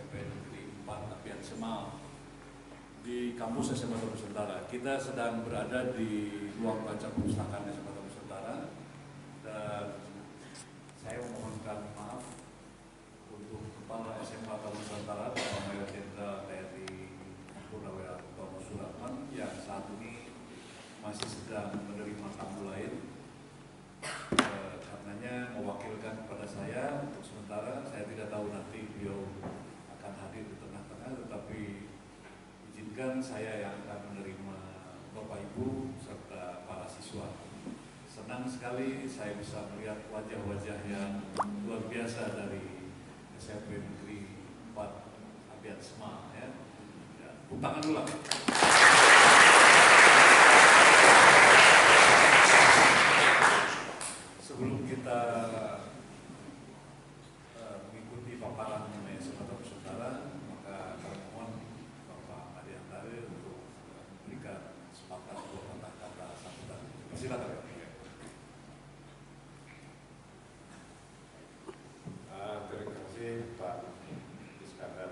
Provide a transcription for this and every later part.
SMP Negeri 4 Apian Semal di kampus SMA Taman Nusantara. Kita sedang berada di ruang baca perpustakaan SMA Taman Nusantara dan saya memohonkan maaf untuk Kepala SMA Taman Nusantara Bapak Mayor Jenderal TNI Purnawirawan Tomo Surahman yang saat ini masih sedang menerima tamu lain. Karenanya mewakilkan kepada saya untuk sementara. Saya tidak tahu nanti beliau akan hadir di tengah-tengah, tetapi izinkan saya yang akan menerima Bapak Ibu serta para siswa. Senang sekali saya bisa melihat wajah-wajah yang luar biasa dari SMP Negeri 4 Apian Semal. Ya. Tepuk tangan dulu. Sebelum kita mengikuti paparan mengenai SMA Taman Nusantara, maka kami mohon Bapak Adi Antari untuk memberikan sepatah dua patah kata sambutan. Silakan. Terima kasih Pak Iskandar,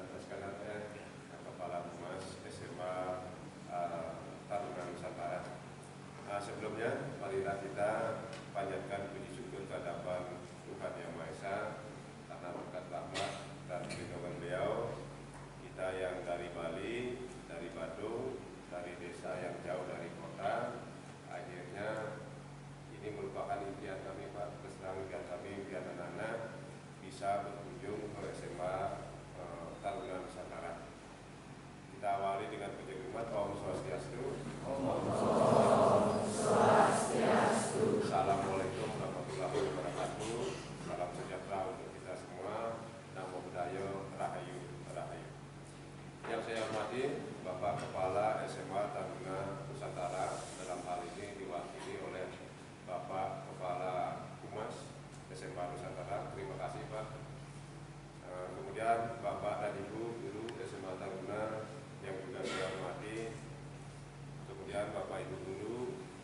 Kepala Humas SMA Taruna Nusantara. Sebelumnya, marilah kita panjatkan puji syukur kehadiran Tuhan Yang Maha Esa karena berkat rahmat dan perlindungan Beliau, kita yang dari Bali, dari Badung, dari desa yang jauh dari kota, akhirnya ini merupakan impian kami Pak, kesenangan kami biar anak-anak bisa berkunjung ke SMA Taruna Nusantara. Kita awali dengan puji khidmat Om Swastiastu. Assalamualaikum warahmatullahi wabarakatuh. Salam sejahtera untuk kita semua. Namo Buddhaya, Rahayu, Rahayu. Yang saya hormati Bapak Kepala SMA Taruna Nusantara, dalam hal ini diwakili oleh Bapak Kepala Humas SMA Nusantara. Terima kasih Pak. Kemudian Bapak dan Ibu Guru SMA Taruna yang juga saya hormati. Kemudian Bapak Ibu Guru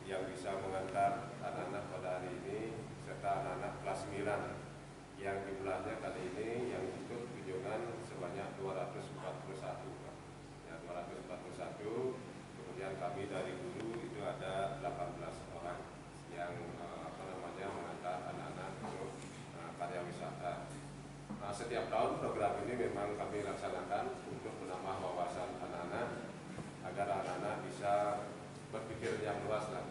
yang bisa mengantar anak-anak pada hari ini, serta anak-anak kelas 9 yang jumlahnya kali ini yang ikut kunjungan sebanyak 241 Pak. Ya, 241. Kemudian kami dari guru itu ada 18 orang yang mengantar anak-anak untuk karya wisata. Setiap tahun program ini memang kami laksanakan untuk menambah wawasan anak-anak agar anak-anak bisa berpikir yang luas lah,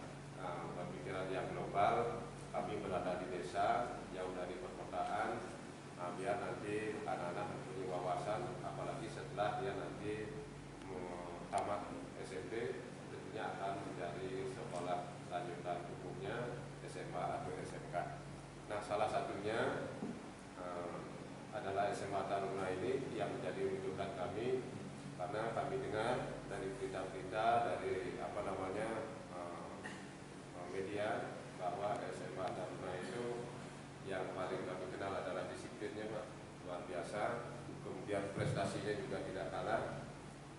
berpikiran yang global. Kami berada di desa, jauh dari perkotaan, biar nanti anak-anak mempunyai wawasan, apalagi setelah dia nanti tamat SMP, tentunya akan menjadi sekolah lanjutan umumnya SMA atau SMK. Nah, salah satunya adalah SMA Taruna ini yang menjadi rujukan kami, karena kami dengar dari berita-berita dari media bahwa SMA Taruna itu yang paling kami kenal adalah disiplinnya Pak, luar biasa. Kemudian prestasinya juga tidak kalah.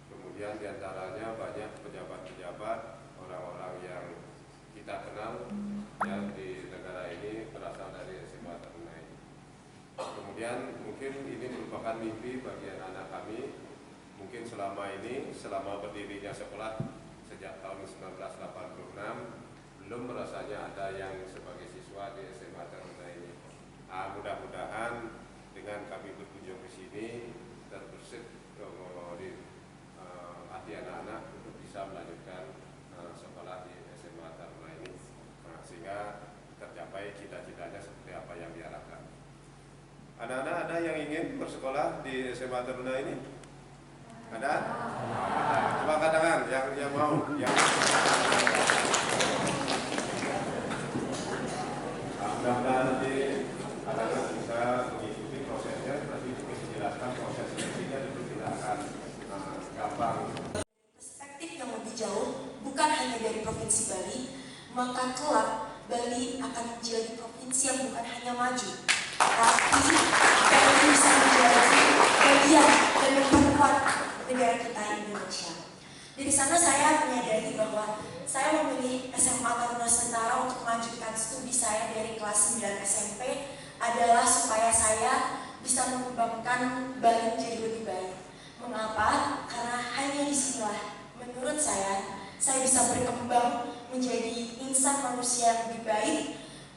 Kemudian diantaranya banyak pejabat-pejabat, orang-orang yang kita kenal yang di negara ini berasal dari SMA Taruna ini. Kemudian mungkin ini merupakan mimpi bagi anak-anak kami. Mungkin selama ini, selama berdirinya sekolah sejak tahun 1986, belum rasanya ada yang sebagai siswa di SMA Taruna ini. Mudah-mudahan dengan kami berkunjung di sini terbersih di hati anak-anak untuk bisa melanjutkan sekolah di SMA Taruna ini, sehingga tercapai cita-citanya seperti apa yang diharapkan. Anak-anak ada yang ingin bersekolah di SMA Taruna ini? Ada? Coba angkat tangan yang mau. Mudah-mudahan nanti anak-anak bisa mengikuti prosesnya. Nanti bisa dijelaskan proses seleksinya, itu tidak akan gampang. Perspektif yang lebih jauh, bukan hanya dari Provinsi Bali, maka kelak Bali akan menjadi provinsi yang bukan hanya maju, tapi Bali bisa menjadi bagian dan memperkuat negara kita Indonesia. Dari sana saya menyadari bahwa saya memilih SMA Taruna Nusantara untuk melanjutkan studi saya dari kelas 9 SMP adalah supaya saya bisa mengembangkan Bali menjadi lebih baik. Mengapa? Karena hanya disinilah menurut saya bisa berkembang menjadi insan manusia yang lebih baik,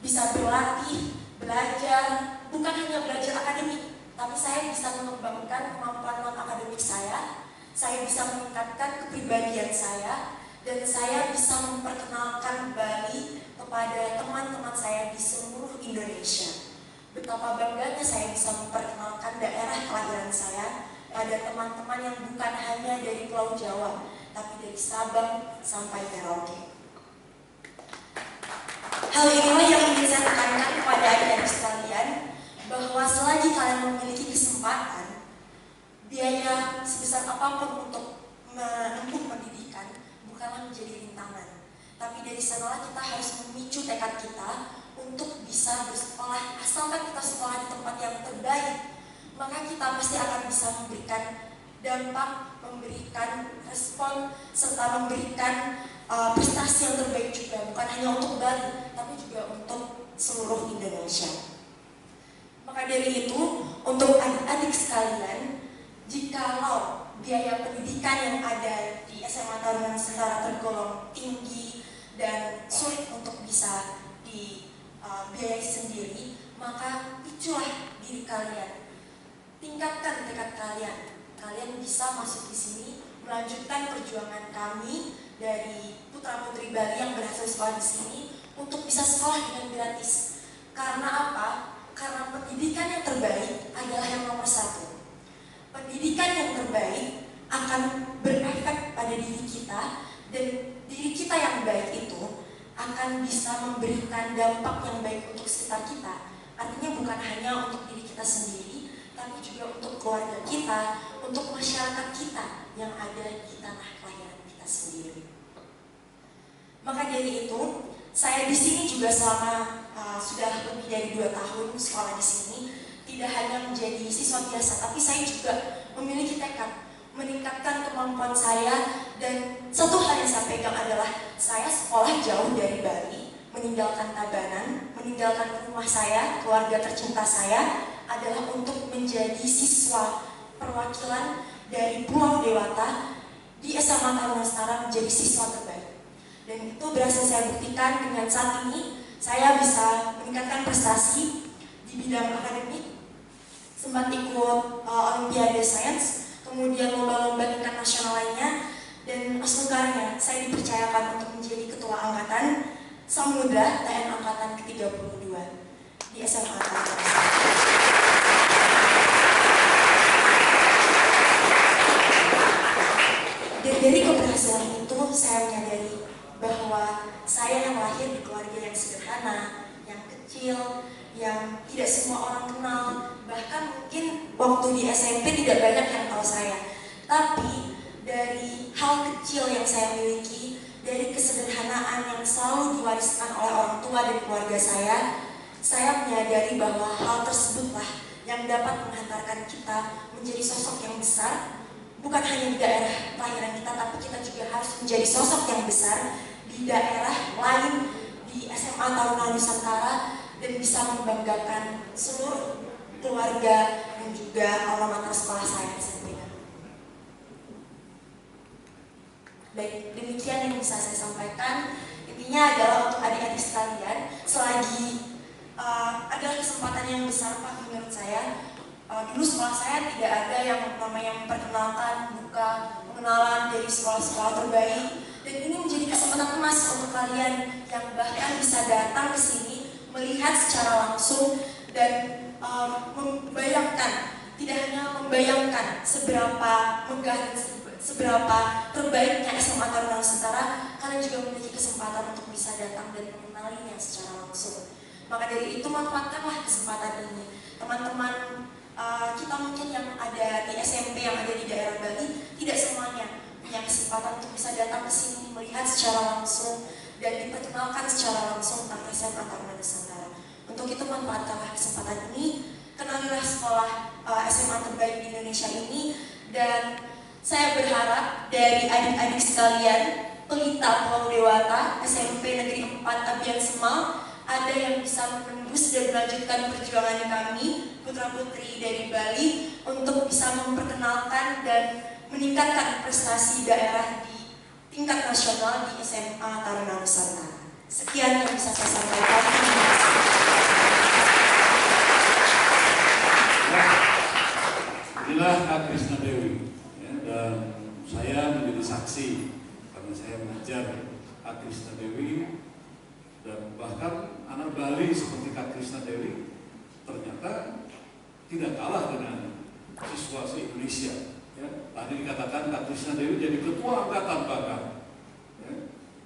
bisa berlatih, belajar, bukan hanya belajar akademik, tapi saya bisa mengembangkan kemampuan non-akademik saya bisa meningkatkan kepribadian saya, dan saya bisa memperkenalkan Bali kepada teman-teman saya di seluruh Indonesia. Betapa bangganya saya bisa memperkenalkan daerah kelahiran saya pada teman-teman yang bukan hanya dari Pulau Jawa, tapi dari Sabang sampai Merauke. Hal inilah yang ingin saya tekankan kepada adik-adik sekalian, bahwa selagi kalian memiliki kesempatan, biaya sebesar apapun untuk menempuh pendidikan bukanlah menjadi rintangan. Tapi dari sanalah kita harus memicu tekad kita untuk bisa bersekolah. Asalkan kita sekolah di tempat yang terbaik, maka kita pasti akan bisa memberikan dampak, memberikan respon, serta memberikan prestasi yang terbaik juga, bukan hanya untuk Bali, tapi juga untuk seluruh Indonesia. Maka dari itu, untuk adik-adik sekalian, jikalau biaya pendidikan yang ada di SMA Taruna Nusantara tergolong tinggi dan sulit untuk bisa dibiayai sendiri, maka piculah diri kalian, tingkatkan tekad kalian. Kalian bisa masuk di sini, melanjutkan perjuangan kami dari putra-putri Bali yang berhasil sekolah di sini untuk bisa sekolah dengan gratis. Karena apa? Karena pendidikan yang terbaik adalah yang nomor satu. Pendidikan yang terbaik akan berefek pada diri kita, dan diri kita yang baik itu akan bisa memberikan dampak yang baik untuk sekitar kita. Artinya bukan hanya untuk diri kita sendiri, tapi juga untuk keluarga kita, untuk masyarakat kita yang ada di tanah kelahiran kita sendiri. Maka dari itu, saya di sini juga selama sudah lebih dari 2 tahun sekolah di sini, tidak hanya menjadi siswa biasa, tapi saya juga memiliki tekad meningkatkan kemampuan saya. Dan satu hal yang saya pegang adalah saya sekolah jauh dari Bali, meninggalkan Tabanan, meninggalkan rumah saya, keluarga tercinta saya, adalah untuk menjadi siswa perwakilan dari Pulau Dewata di SMA Taruna Nusantara, menjadi siswa terbaik. Dan itu berhasil saya buktikan dengan saat ini saya bisa meningkatkan prestasi di bidang akademik, sempat ikut Olimpiade Sains, kemudian lomba-lomba tingkat nasional lainnya, dan sekarang saya dipercayakan untuk menjadi ketua angkatan Samudra TN Angkatan ke-32 di SMA Taruna Nusantara. Dan dari keberhasilan itu saya menyadari bahwa saya yang lahir di keluarga yang sederhana, yang kecil, yang tidak semua orang kenal, bahkan mungkin waktu di SMP tidak banyak yang tahu saya. Tapi dari hal kecil yang saya miliki, dari kesederhanaan yang selalu diwariskan oleh orang tua dan keluarga saya menyadari bahwa hal tersebutlah yang dapat menghantarkan kita menjadi sosok yang besar, bukan hanya di daerah kelahiran kita, tapi kita juga harus menjadi sosok yang besar di daerah lain, di SMA Taruna Nusantara, dan bisa membanggakan seluruh keluarga dan juga alma mater sekolah saya sendiri. Baik, demikian yang bisa saya sampaikan. Intinya adalah untuk adik-adik sekalian, selagi adalah kesempatan yang besar Pak menurut saya. Dulu sekolah saya tidak ada yang namanya memperkenalkan, buka pengenalan dari sekolah-sekolah terbaik, dan ini menjadi kesempatan emas untuk kalian yang bahkan bisa datang ke sini, melihat secara langsung dan membayangkan, tidak hanya membayangkan seberapa megah dan seberapa terbaiknya SMA Taruna Nusantara, kalian juga memiliki kesempatan untuk bisa datang dan mengenalinya secara langsung. Maka dari itu manfaatkanlah kesempatan ini, teman-teman. Kita mungkin yang ada di SMP, yang ada di daerah Bali, tidak semuanya punya kesempatan untuk bisa datang ke sini, melihat secara langsung dan diperkenalkan secara langsung tentang SMA Taruna Nusantara. Untuk itu manfaatkanlah kesempatan ini, kenalilah sekolah SMA terbaik di Indonesia ini, dan saya berharap dari adik-adik sekalian, Pelita Pulau Dewata, SMP Negeri 4 Abian Semal, ada yang bisa menembus dan melanjutkan perjuangan kami, putra-putri dari Bali, untuk bisa memperkenalkan dan meningkatkan prestasi daerah di tingkat nasional di SMA Taruna Nusantara. Sekian yang bisa saya sampaikan. Inilah Kak Krisna Dewi, ya, dan saya menjadi saksi karena saya mengajar Kak Krisna Dewi, dan bahkan anak Bali seperti Kak Krisna Dewi ternyata tidak kalah dengan siswa se-Indonesia. Ya. Tadi dikatakan Kak Krisna Dewi jadi ketua angkatan bahkan. Ya.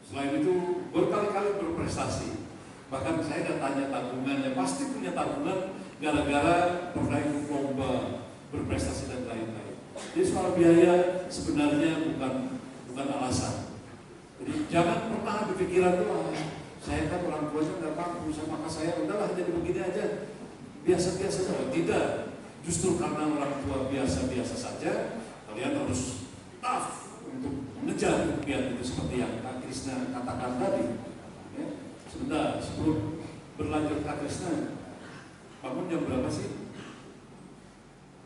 Selain itu berkali-kali berprestasi. Bahkan saya udah tanya tabungannya, pasti punya tabungan gara-gara pernah ikut lomba, berprestasi dan lain-lain. Jadi soal biaya sebenarnya bukan alasan. Jadi jangan pernah berpikiran tuh, saya kan orang tuanya nggak mampu, maka saya udahlah jadi begini aja, biasa-biasa saja. Tidak, justru karena orang tua biasa-biasa saja, kalian harus tough untuk mengejar impian itu seperti yang Kak Krisna katakan tadi. Ya. Sebentar, sebelum berlanjut Kak Krisna, bangun jam berapa sih?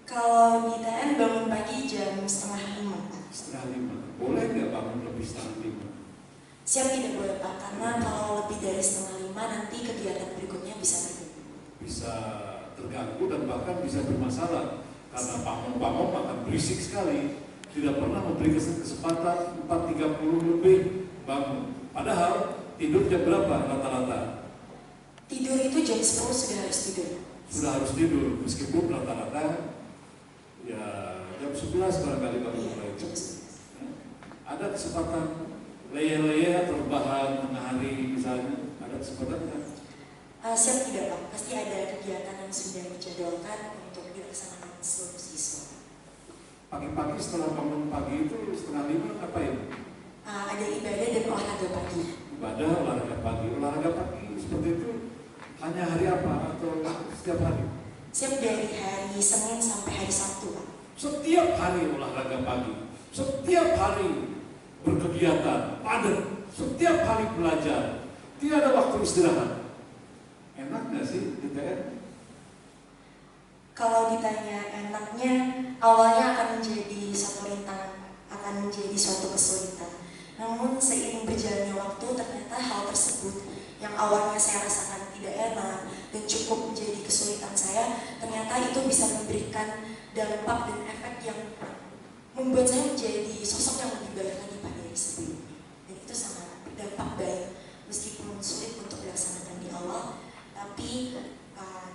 Kalau di TN bangun pagi jam 4:30. 4:30. Boleh nggak bangun lebih 4:30? Siap, tidak boleh Pak, karena kalau lebih dari 4:30 nanti kegiatan berikutnya bisa terganggu. Bisa terganggu dan bahkan bisa bermasalah karena pamong-pamong akan berisik sekali. Tidak pernah memberi kesempatan 4:30 lebih bangun. Padahal tidur jam berapa rata-rata? Tidur itu jam 10 sudah harus tidur. Sudah harus tidur, meskipun rata-rata ya jam 11 barangkali baru mulai. Ada kesempatan leye-leye atau bahan tengah hari misalnya, ada kesempatan kan? Siap tidak Pak, pasti ada kegiatan yang sudah dijadwalkan untuk dilaksanakan seluruh siswa. Pagi-pagi setelah bangun pagi itu 4:30 ngapain? Ada ibadah dan olahraga pagi. Ibadah, olahraga pagi seperti itu hanya hari apa atau setiap hari? Siap, dari hari Senin sampai hari Sabtu Pak. Setiap hari olahraga pagi, setiap hari berkegiatan, padat, setiap hari belajar, tidak ada waktu istirahat. Enak nggak sih di TN? Kalau ditanya enaknya, awalnya akan menjadi satu rintangan, akan menjadi suatu kesulitan. Namun seiring berjalannya waktu, ternyata hal tersebut yang awalnya saya rasakan tidak enak dan cukup menjadi kesulitan saya, ternyata itu bisa memberikan dampak dan efek yang membuat saya menjadi sosok yang lebih baik lagi Pak dari sebelumnya. Dan itu sangat berdampak baik, meskipun sulit untuk dilaksanakan di awal, tapi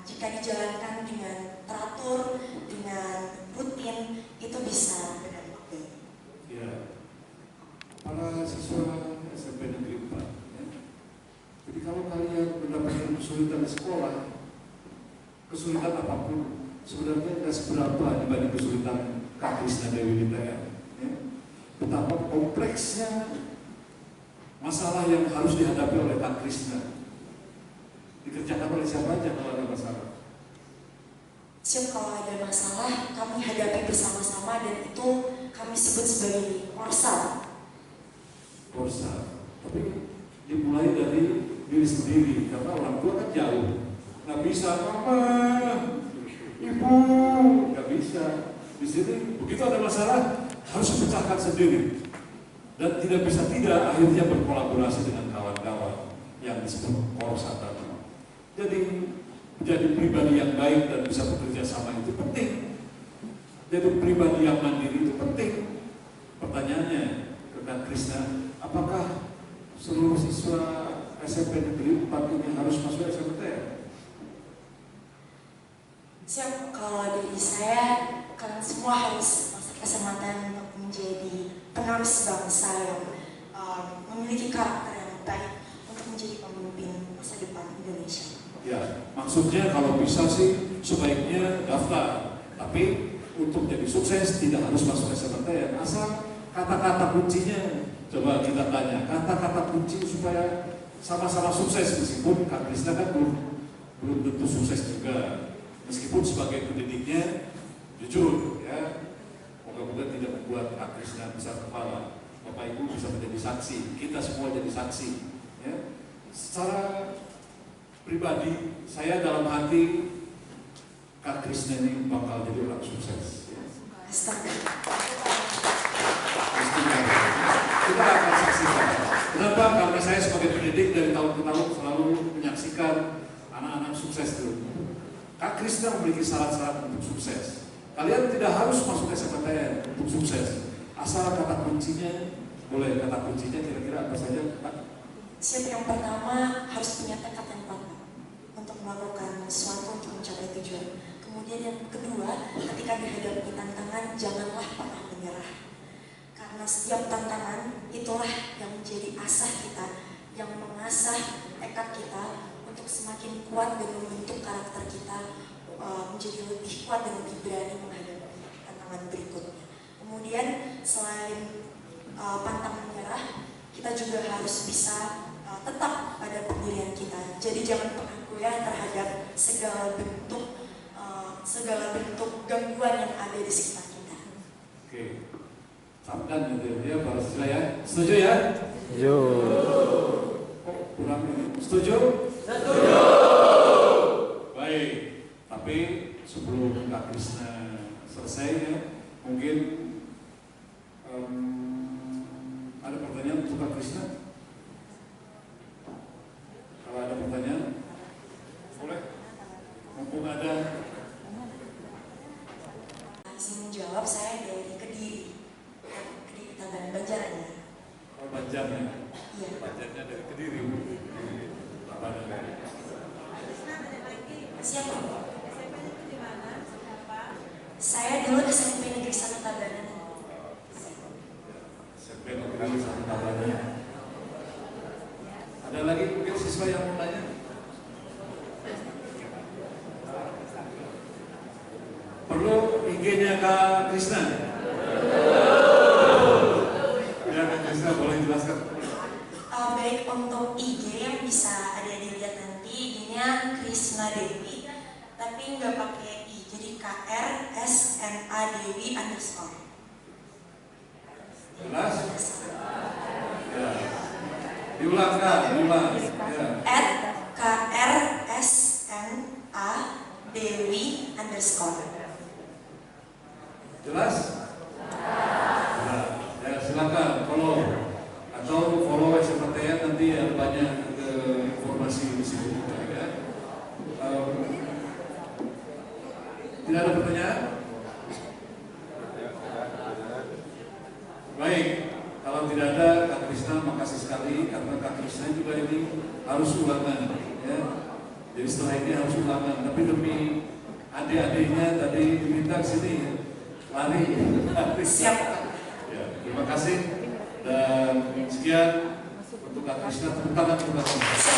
jika dijalankan dengan teratur, dengan rutin, itu bisa berdampak baik. Ya, para siswa SMP Negeri 4, ya. Jadi kalau kalian mendapatkan kesulitan di sekolah, kesulitan apapun, sebenarnya tidak seberapa dibanding kesulitan Kak Krisna Dewi di TN. Ya. Betapa kompleksnya masalah yang harus dihadapi oleh Kak Krisna. Dikerjakan oleh siapa aja kalau ada masalah? Siap, kalau ada masalah, kami hadapi bersama-sama dan itu kami sebut sebagai korsa. Tapi dimulai dari diri sendiri, karena orang tua kan jauh. Nggak bisa, Mama, Ibu, nggak bisa. Di sini begitu ada masalah harus dipecahkan sendiri. Dan tidak bisa tidak, akhirnya berkolaborasi dengan kawan-kawan yang disebut korsa tadi. Jadi menjadi pribadi yang baik dan bisa bekerja sama itu penting. Jadi pribadi yang mandiri itu penting. Pertanyaannya ke Kak Krisna, apakah seluruh siswa SMP Negeri 4 ini harus masuk SMPTN? Siap, kalau dari saya, kalian semua harus masuk kesempatan untuk menjadi penerus bangsa yang memiliki karakter yang baik untuk menjadi pemimpin masa depan Indonesia. Ya, maksudnya kalau bisa sih sebaiknya daftar, tapi untuk jadi sukses tidak harus masuk SMPTN. Asal kata-kata kuncinya, coba kita tanya, kata-kata kunci supaya sama-sama sukses, meskipun Kak Krisna kan belum tentu sukses juga, meskipun sebagai pendidiknya jujur ya, moga-moga tidak membuat Kak Krisna bisa kepala, Bapak Ibu bisa menjadi saksi, kita semua jadi saksi ya. Secara pribadi, saya dalam hati Kak Krisna ini bakal jadi orang sukses. Astaga. Kita akan saksikan. Kenapa? Karena saya sebagai pendidik dari tahun ke tahun selalu menyaksikan anak-anak sukses dulu. Kak Krisna memiliki syarat-syarat untuk sukses. Kalian tidak harus masuk SMPTN untuk sukses. Asal kata kuncinya, boleh kata kuncinya kira-kira apa saja, Pak? Siap, yang pertama harus punya tekad yang kuat untuk melakukan sesuatu untuk mencapai tujuan. Kemudian yang kedua, ketika dihadapi tantangan, janganlah pernah menyerah. Karena setiap tantangan itulah yang menjadi asah kita, yang mengasah tekad kita untuk semakin kuat dan membentuk karakter kita menjadi lebih kuat dan lebih berani menghadapi tantangan berikutnya. Kemudian selain pantang menyerah, kita juga harus bisa tetap pada pendirian kita. Jadi jangan pernah goyah terhadap segala bentuk gangguan yang ada di sekitar kita. Oke, sabdan gitu ya, para siswa ya. Setuju ya? Setuju. Kok kurang ini? Setuju? Setuju. Baik, tapi sebelum Kak Krisna selesai ya, mungkin ada pertanyaan untuk Kak Krisna? Kalau ada pertanyaan, boleh. Mumpung ada. Izin menjawab, saya dari Kediri Tabanan Banjaran ya. Oh, Banjarnya. Iya. Banjarnya dari Kediri. Tabanan. Siapa? Saya dulu SMP Negeri 1 Tabanan. SMP Negeri 1 Tabanan. Ada lagi mungkin siswa yang mau tanya? Perlu IG-nya Kak Krisna? Ya, Kak Krisna boleh jelaskan. Baik, untuk IG yang bisa adik-adik lihat nanti, IG-nya Krisna Dewi, tapi nggak pakai I, jadi KRSNA Dewi _. Jelas? Ya. Diulang Kak, diulang. Ya. @KRSNA Dewi _. Jelas? Nah, ya silakan follow atau follow SMPTN, nanti ada banyak informasi di sini juga ya. Tidak ada pertanyaan? Baik, kalau tidak ada Kak Krisna, makasih sekali karena Kak Krisna juga ini harus ulangan ya. Jadi setelah ini harus ulangan, tapi demi adik-adiknya tadi diminta sini ya. Lari. Siap. Ya, terima kasih dan sekian untuk Kak Krisna. Tepuk tangan untuk Kak Krisna.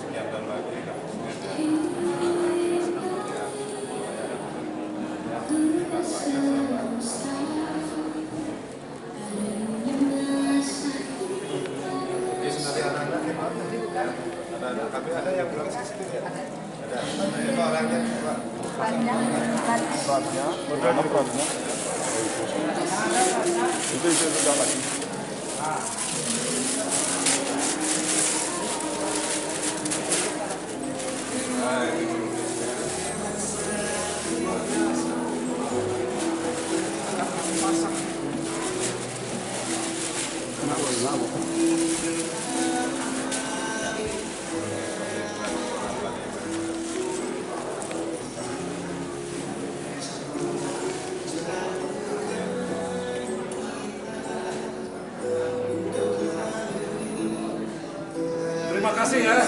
Sekian tahun lagi anak-anak kami ada yang pulang ke situ ya? Ada. Itu orangnya Pak. Perannya. Itu sudah lagi. Terima kasih ya.